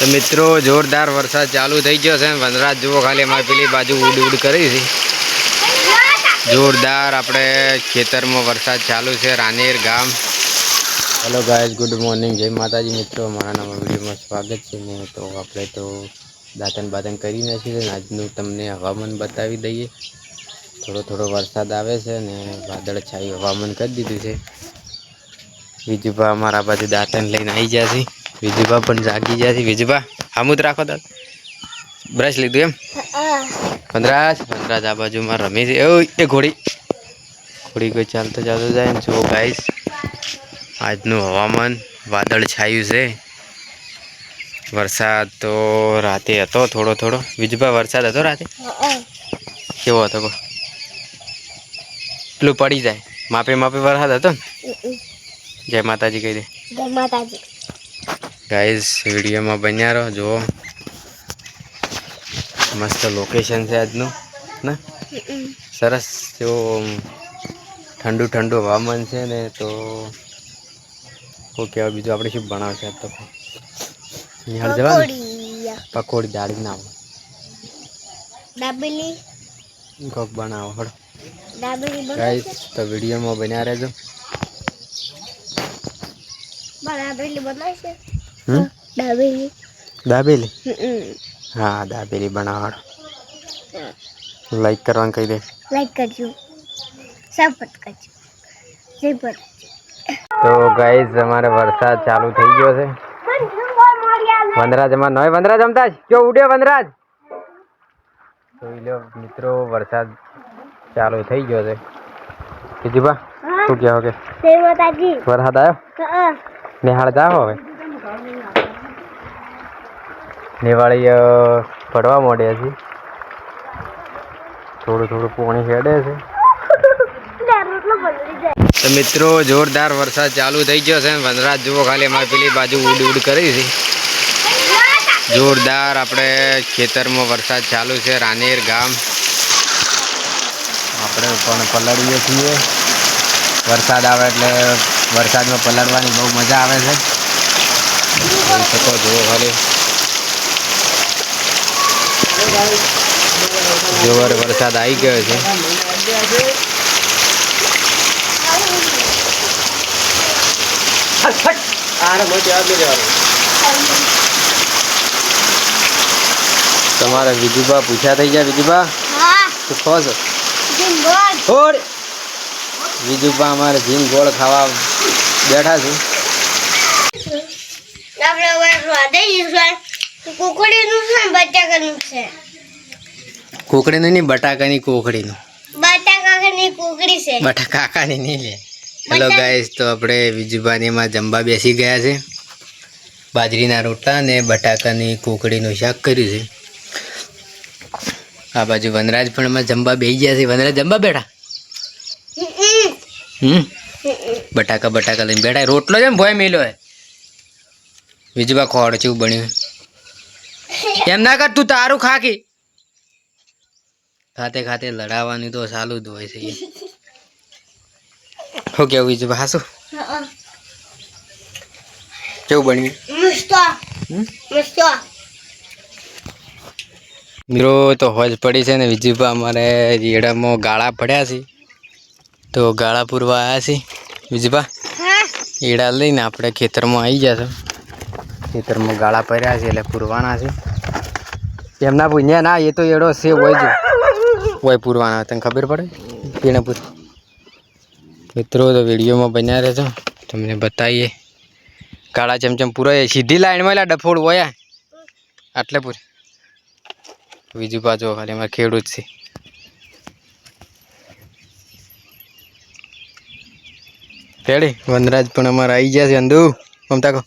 तो मित्रों जोरदार वरसाद चालू थी गयो है। वनराज जुओ खाली अमारी पेली बाजू उड़ उड़ करी थी। जोरदार अपने खेतर में वरसाद चालू है। रानेर गाम। हेलो गाइस, गुड मॉर्निंग, जय माताजी। मित्रों मारा नवा वीडियो में स्वागत है। तो આપણે તો દાંતન બાતન કરી નાખી છે ને આજનું તમને હવામાન બતાવી દઈએ। થોડો થોડો વરસાદ આવે છે ને વાદળછાયું હવામાન કરી દીધું છે। વિજુભા અમારા બાજુ દાંતન લઈને આવી ગયા છે। વિજુભા પણ જાગી ગયા છે। વિજુભા હામુદ રાખો દાંત બ્રશ લીધું એમ વનરાજ વનરાજ આ બાજુમાં રમી છે। એ ઘોડી ઘોડી કોઈ ચાલતો ચાલતો જાય ને। જુઓ ગાઈસ આજનું હવામાન વાદળછાયું છે। વરસાદ તો રાતે હતો થોડો થોડો। વિજુભા વરસાદ હતો રાતે કેવો હતો પેલું પડી જાય માપે માપે વરસાદ હતો ને। जय माताजी कही दे। जय माताजी। गाइस वीडियो में बन्या रहो। जो मस्त लोकेशन से आज ना सरस जो ठंडू ठंडू हवामान से ने। तो क्या बीजू आपणे शू बनाव छे तो निहाळ जवा पकोड़ी दाड़ी ना दाबेली कोक बनाओ हड़ दाबेली गाइस। तो वीडियो में बन्या रहजो। दाबेली बनाई छे। दाबेली दाबेली हाँ दाबेली बनाओ। लाइक करवान कही दे। लाइक करजो सपोर्ट करजो जय माताजी। तो गाइस हमारे वरसाद चालू थी गयो है। वनराज हमारा नय वनराज अमताज क्यों उड्यो वनराज। तो लो मित्रों वरसाद चालू थी गयो है। विजूभा तू क्या हो गया जय माताजी। वरसाद आयो निहाळ जाओ हवे निवाड़ी पड़वा मोड्या छे। थोड़ू थोड़ू पाणी हेडे छे। तो मित्रों जोरदार वरसाद चालू थी गयो है। वनराज जुओ खाली अमारी पेली बाजू उड़ उड़ करी थी। जोरदार अपने खेतर में वरसाद चालू है। रानेर गाम આપણે પણ પલળીએ છીએ। વરસાદ આવે એટલે વરસાદમાં પલળવાની બહુ મજા આવે છે। જોઈ શકો જુઓ ખાલી જોર વરસાદ આવી ગયો છે। તમારે વિજુભા પૂછ્યા થઈ ગયા। વિજુભા તું ખો છો छोड़ विजुभा हमारे झीम गोल खावा बैठा छे। कोकड़ी नहीं बटाका नहीं कोकड़ी बटाका नहीं ले। हेलो गाइस, तो अपने विजुभा ने में जमवा बेसी गया है। बाजरीना रोटला ने बटाकानी कोकड़ीनुं शाक कर्युं छे। आ बाजू वनराज पण में जमवा बेही गया है। वनराज जमवा बैठा बटाका बटाका लईने बैठा। रोटलो जम भोय मेलो है। विजुभा खोड़ चेवुं बन्युं एम ना कर तू तारू खा के खाते खाते लड़ावानुं तो चालू ज होय छे। हो गया विजुभा हासु केवुं बन्युं मित्रों तो होज पड़ी है ने। विजुभा अमारे रेड़ा में गाड़ा पड़ा छे तो गाड़ा पूरवा आया छे। विजुभा एड़ा लईने आपणे खेतर में आई गया छे। खेतर में गाड़ा पड्या छे એટલે પૂરવાના છે। એમના પૂછ્યા ના એ તો એડો છે હોય જો હોય પૂરવાના તને ખબર પડે એને પૂછ। મિત્રો તો વિડીયો में બન્યા રહેજો તમને બતાવીએ। ગાડા ચમચમ પૂરાય સીધી લાઈન માં ડફોડ હોય આટલે પૂર। विजुभा जो खाली अमारे खेडूत छे। रेडी वनराज पण अमारा आई गया छे। अंदू ममता को